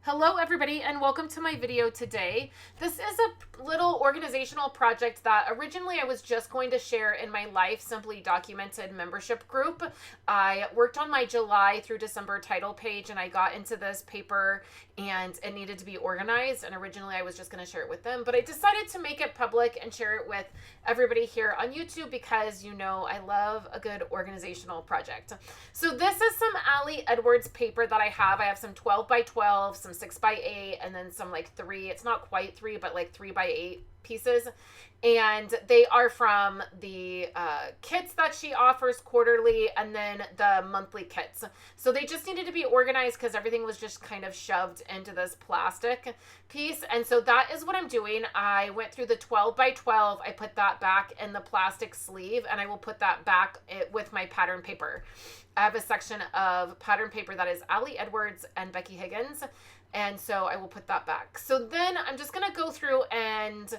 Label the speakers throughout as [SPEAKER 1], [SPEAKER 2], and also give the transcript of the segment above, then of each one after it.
[SPEAKER 1] Hello everybody and welcome to my video today. This is a little organizational project that originally I was just going to share in my Life Simply Documented membership group. I worked on my July through December title page and I got into this paper and it needed to be organized, and originally I was just going to share it with them, but I decided to make it public and share it with everybody here on YouTube because you know I love a good organizational project. So this is some Ali Edwards paper that I have. I have some 12 by 12, some 6 by 8, and then some like 3. It's not quite 3, but like 3 by 8 pieces. And they are from the kits that she offers quarterly and then the monthly kits. So they just needed to be organized because everything was just kind of shoved into this plastic piece. And so that is what I'm doing. I went through the 12 by 12. I put that back in the plastic sleeve and I will put that back with my pattern paper. I have a section of pattern paper that is Ali Edwards and Becky Higgins. And so I will put that back. So then I'm just going to go through and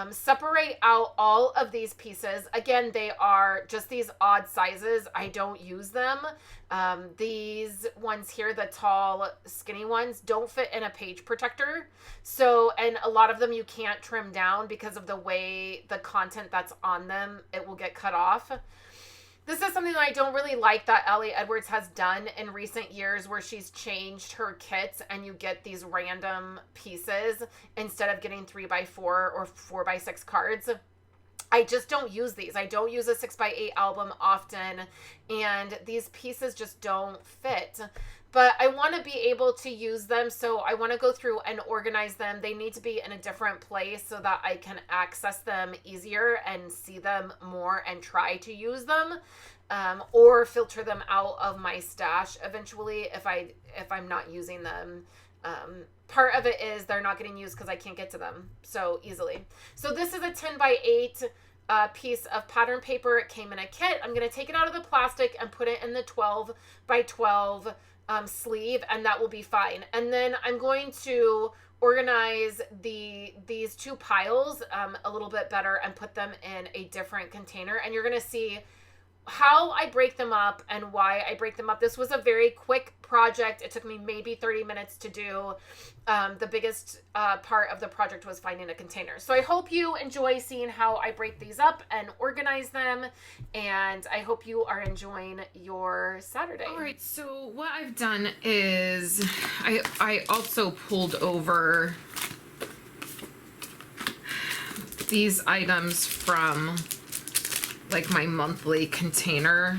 [SPEAKER 1] separate out all of these pieces. Again, they are just these odd sizes. I don't use them. These ones here, the tall, skinny ones, don't fit in a page protector. So, and a lot of them you can't trim down because of the way the content that's on them, it will get cut off. This is something that I don't really like that Ali Edwards has done in recent years, where she's changed her kits and you get these random pieces instead of getting 3 by 4 or 4 by 6 cards. I just don't use these. I don't use a 6 by 8 album often, and these pieces just don't fit. But I want to be able to use them, so I want to go through and organize them. They need to be in a different place so that I can access them easier and see them more and try to use them, or filter them out of my stash eventually if I'm not using them. Part of it is they're not getting used because I can't get to them so easily. So this is a 10 by 8 piece of pattern paper. It came in a kit. I'm going to take it out of the plastic and put it in the 12 by 12 sleeve, and that will be fine. And then I'm going to organize these two piles a little bit better and put them in a different container, and you're going to see how I break them up and why I break them up. This was a very quick project. It took me maybe 30 minutes to do. The biggest part of the project was finding a container. So I hope you enjoy seeing how I break these up and organize them, and I hope you are enjoying your Saturday.
[SPEAKER 2] All right, so what I've done is I also pulled over these items from like my monthly container.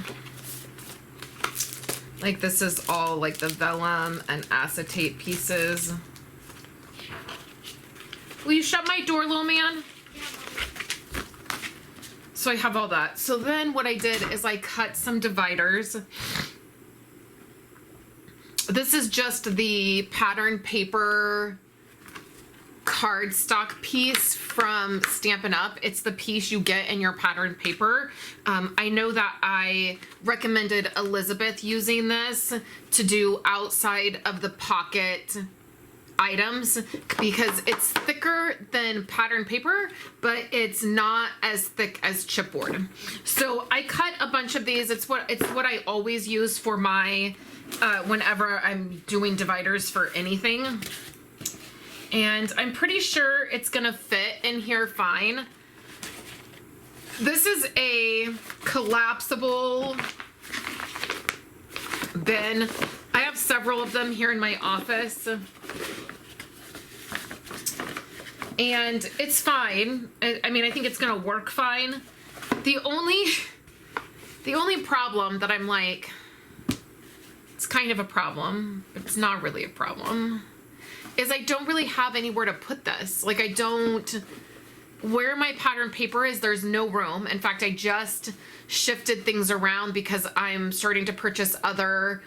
[SPEAKER 2] Like this is all like the vellum and acetate pieces. Will you shut my door, little man? So I have all that. So then what I did is I cut some dividers. This is just the pattern paper cardstock piece from Stampin' Up. It's the piece you get in your pattern paper. I know that I recommended Elizabeth using this to do outside of the pocket items because it's thicker than pattern paper, but it's not as thick as chipboard. So I cut a bunch of these. It's what I always use for my whenever I'm doing dividers for anything. And I'm pretty sure it's gonna fit in here fine. This is a collapsible bin. I have several of them here in my office. And it's fine. I mean, I think it's gonna work fine. The only problem that I'm like, it's kind of a problem, but it's not really a problem, is I don't really have anywhere to put this. Like I don't, where my pattern paper is, there's no room. In fact, I just shifted things around because I'm starting to purchase other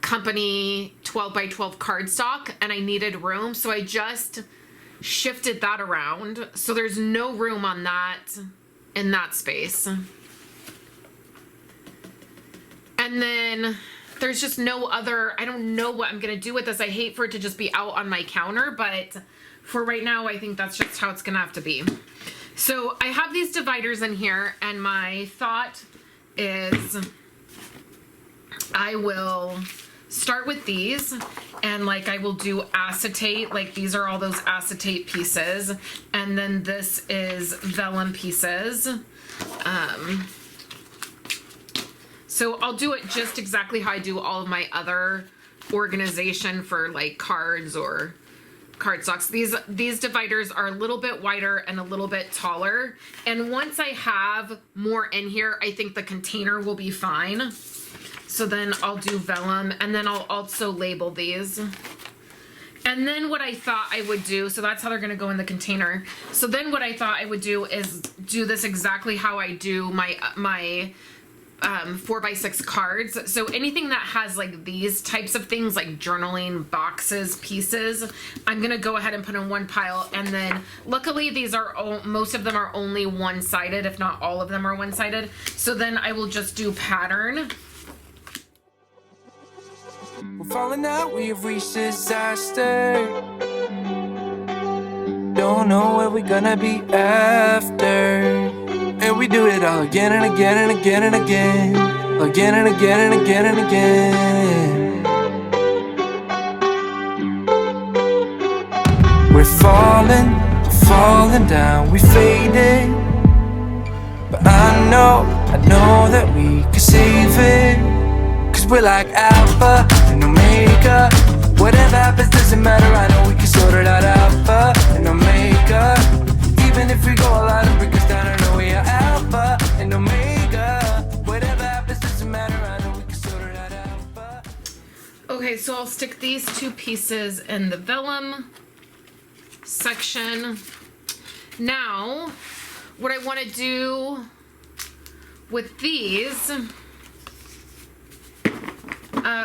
[SPEAKER 2] company 12 by 12 cardstock and I needed room. So I just shifted that around. So there's no room on that, in that space. And then there's just no other, I don't know what I'm going to do with this. I hate for it to just be out on my counter, but for right now, I think that's just how it's going to have to be. So I have these dividers in here, and my thought is I will start with these, and like I will do acetate, like these are all those acetate pieces, and then this is vellum pieces. So I'll do it just exactly how I do all of my other organization for like cards or cardstocks. These dividers are a little bit wider and a little bit taller. And once I have more in here, I think the container will be fine. So then I'll do vellum, and then I'll also label these. And then what I thought I would do, so that's how they're gonna go in the container. So then what I thought I would do is do this exactly how I do my 4x6 cards. So anything that has like these types of things, like journaling boxes, pieces, I'm gonna go ahead and put in one pile. And then luckily these are most of them are only one-sided, if not all of them are one-sided. So then I will just do pattern.
[SPEAKER 3] We're falling out, we have reached disaster. Don't know where we're gonna be after. And we do it all again and again and again and again. Again and again and again and again. We're falling down, we faded. But I know that we can save it. Cause we're like Alpha and Omega. Whatever happens doesn't matter, I know we can sort it out. Alpha and Omega. Even if we go a lot and break us down, I know we are Alpha and Omega. Whatever happens doesn't matter, I know we can sort it out. Alpha.
[SPEAKER 2] Okay, so I'll stick these two pieces in the vellum section. Now, what I want to do with these,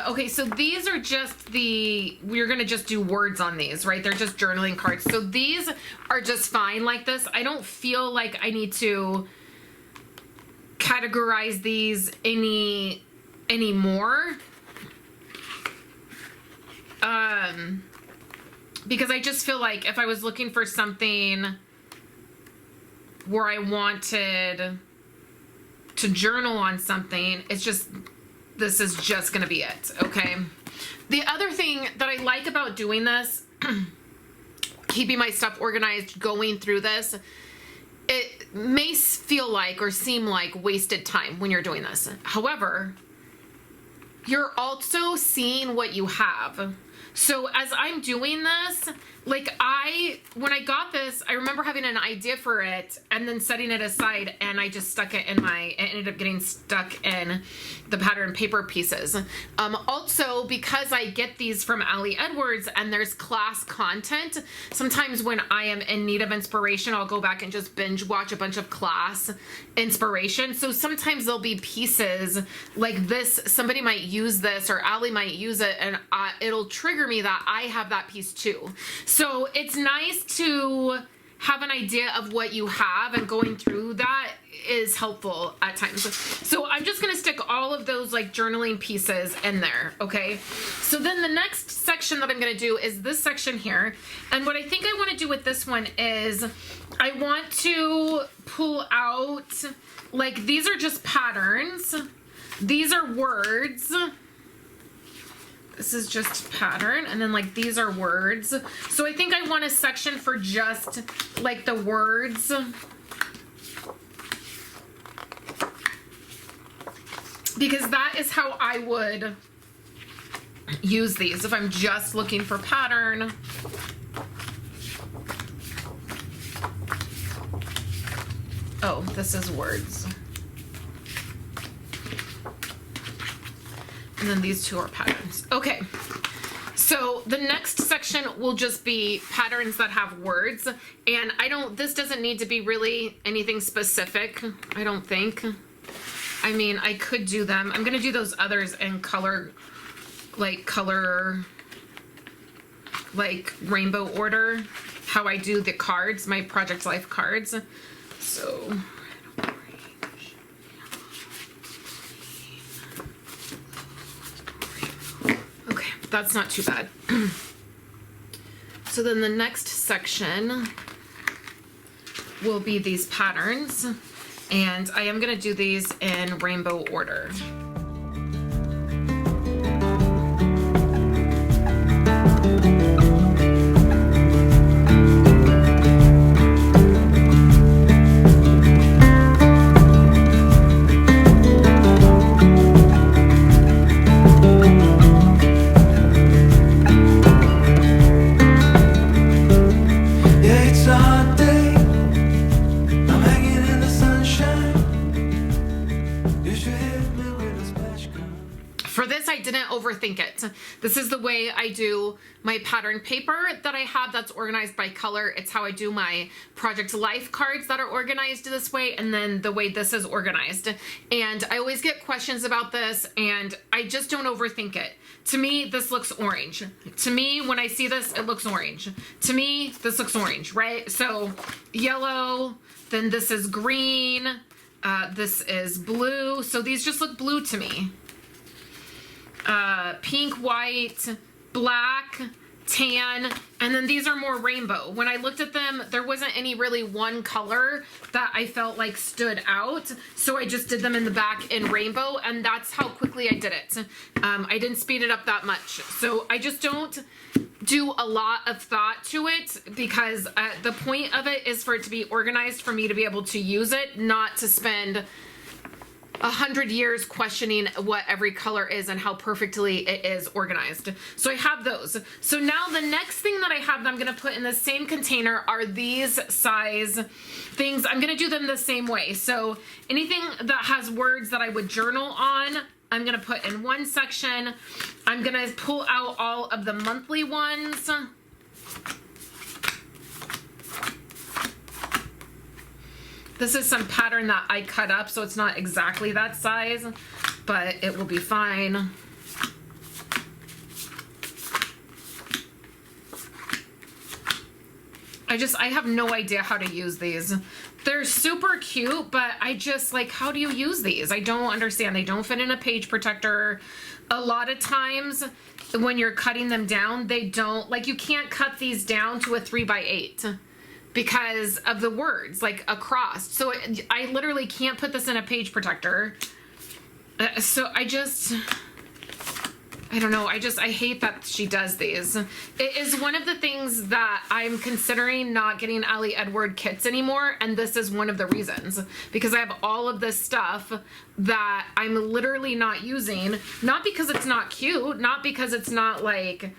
[SPEAKER 2] okay, so these are just we're gonna just do words on these, right? They're just journaling cards. So these are just fine like this. I don't feel like I need to categorize these anymore. Because I just feel like if I was looking for something where I wanted to journal on something, this is just gonna be it, okay? The other thing that I like about doing this, keeping my stuff organized, going through this, it may feel like or seem like wasted time when you're doing this. However, you're also seeing what you have. So as I'm doing this, like when I got this, I remember having an idea for it and then setting it aside, and I just stuck it in it ended up getting stuck in the pattern paper pieces. Also, because I get these from Ali Edwards and there's class content, sometimes when I am in need of inspiration, I'll go back and just binge watch a bunch of class inspiration. So sometimes there'll be pieces like this, somebody might use this or Ali might use it, and it'll trigger me that I have that piece too. So it's nice to have an idea of what you have, and going through that is helpful at times. So I'm just gonna stick all of those like journaling pieces in there, okay? So then the next section that I'm gonna do is this section here. And what I think I wanna do with this one is I want to pull out, like these are just patterns. These are words. This is just pattern, and then like these are words. So I think I want a section for just like the words. Because that is how I would use these if I'm just looking for pattern. Oh, this is words. And then these two are patterns. Okay, so the next section will just be patterns that have words. And this doesn't need to be really anything specific, I don't think. I mean, I could do them. I'm gonna do those others in color, like rainbow order, how I do the cards, my Project Life cards. So, okay, that's not too bad. So then the next section will be these patterns, and I am gonna do these in rainbow order. overthink it. This is the way I do my pattern paper that I have that's organized by color. It's how I do my Project Life cards that are organized this way, and then the way this is organized. And I always get questions about this, and I just don't overthink it. To me, this looks orange. To me, when I see this, it looks orange. To me, this looks orange, right? So yellow, then this is green, this is blue. So these just look blue to me. Pink, white, black, tan, and then these are more rainbow. When I looked at them, there wasn't any really one color that I felt like stood out, so I just did them in the back in rainbow, and that's how quickly I did it. I didn't speed it up that much, so I just don't do a lot of thought to it, because the point of it is for it to be organized, for me to be able to use it, not to spend 100 years questioning what every color is and how perfectly it is organized. So I have those. So now the next thing that I have that I'm going to put in the same container are these size things. I'm going to do them the same way. So anything that has words that I would journal on, I'm going to put in one section. I'm going to pull out all of the monthly ones. This is some pattern that I cut up, so it's not exactly that size, but it will be fine. I have no idea how to use these. They're super cute, but I just like, how do you use these? I don't understand. They don't fit in a page protector. A lot of times when you're cutting them down, they don't, like, you can't cut these down to a 3x8. Because of the words, like across. So I literally can't put this in a page protector. So I don't know. I hate that she does these. It is one of the things that I'm considering not getting Ali Edward kits anymore. And this is one of the reasons. Because I have all of this stuff that I'm literally not using. Not because it's not cute. Not because it's not like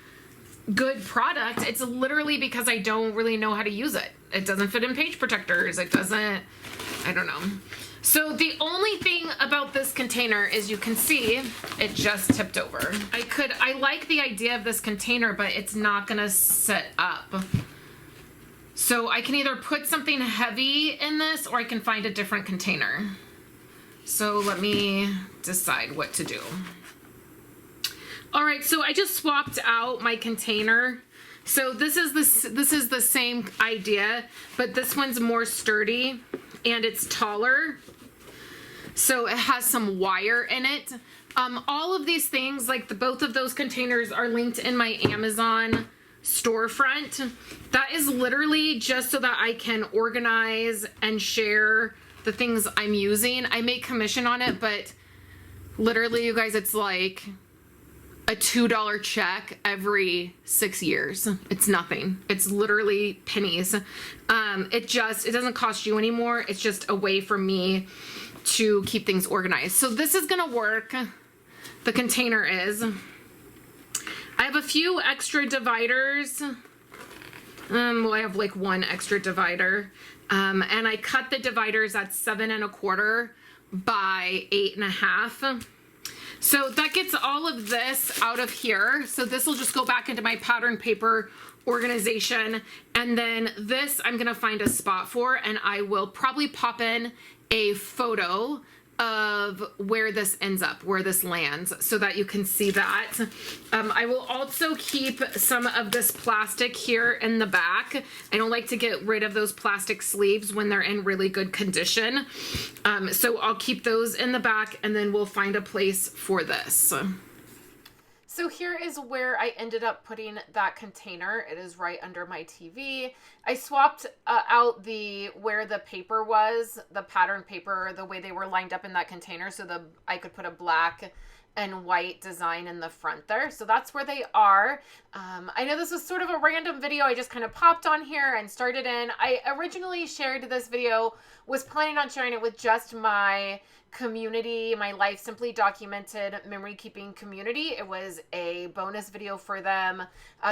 [SPEAKER 2] good product. It's literally because I don't really know how to use it. It doesn't fit in page protectors. It doesn't, I don't know. So the only thing about this container is you can see it just tipped over. I like the idea of this container, but it's not gonna sit up. So I can either put something heavy in this or I can find a different container. So let me decide what to do. All right, so I just swapped out my container. So this is the same idea, but this one's more sturdy and it's taller. So it has some wire in it. All of these things, like both of those containers, are linked in my Amazon storefront. That is literally just so that I can organize and share the things I'm using. I make commission on it, but literally, you guys, it's like a $2 check every 6 years. It's nothing. It's literally pennies. It doesn't cost you anymore. It's just a way for me to keep things organized. So this is gonna work. The container is. I have a few extra dividers. Well, I have like one extra divider. And I cut the dividers at 7 1/4 by 8 1/2. So that gets all of this out of here. So this will just go back into my pattern paper organization. And then this I'm gonna find a spot for, and I will probably pop in a photo of where this ends up, where this lands, so that you can see that. I will also keep some of this plastic here in the back. I don't like to get rid of those plastic sleeves when they're in really good condition. So I'll keep those in the back, and then we'll find a place for this.
[SPEAKER 1] So here is where I ended up putting that container. It is right under my TV. I swapped out where the paper was, the pattern paper, the way they were lined up in that container, so I could put a black and white design in the front there. So that's where they are. I know this was sort of a random video. I just kind of popped on here and started in. I originally shared this video, was planning on sharing it with just my community, my Life Simply Documented memory keeping community. It was a bonus video for them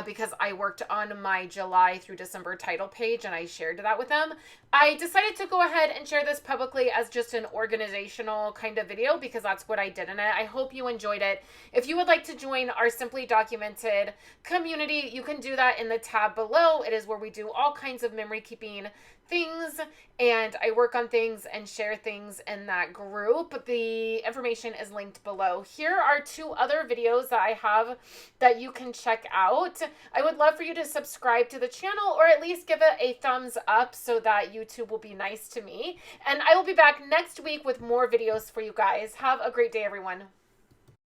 [SPEAKER 1] because I worked on my July through December title page and I shared that with them. I decided to go ahead and share this publicly as just an organizational kind of video because that's what I did in it. I hope you enjoyed enjoyed it. If you would like to join our Simply Documented community, you can do that in the tab below. It is where we do all kinds of memory keeping things, and I work on things and share things in that group. The information is linked below. Here are 2 other videos that I have that you can check out. I would love for you to subscribe to the channel, or at least give it a thumbs up so that YouTube will be nice to me. And I will be back next week with more videos for you guys. Have a great day, everyone.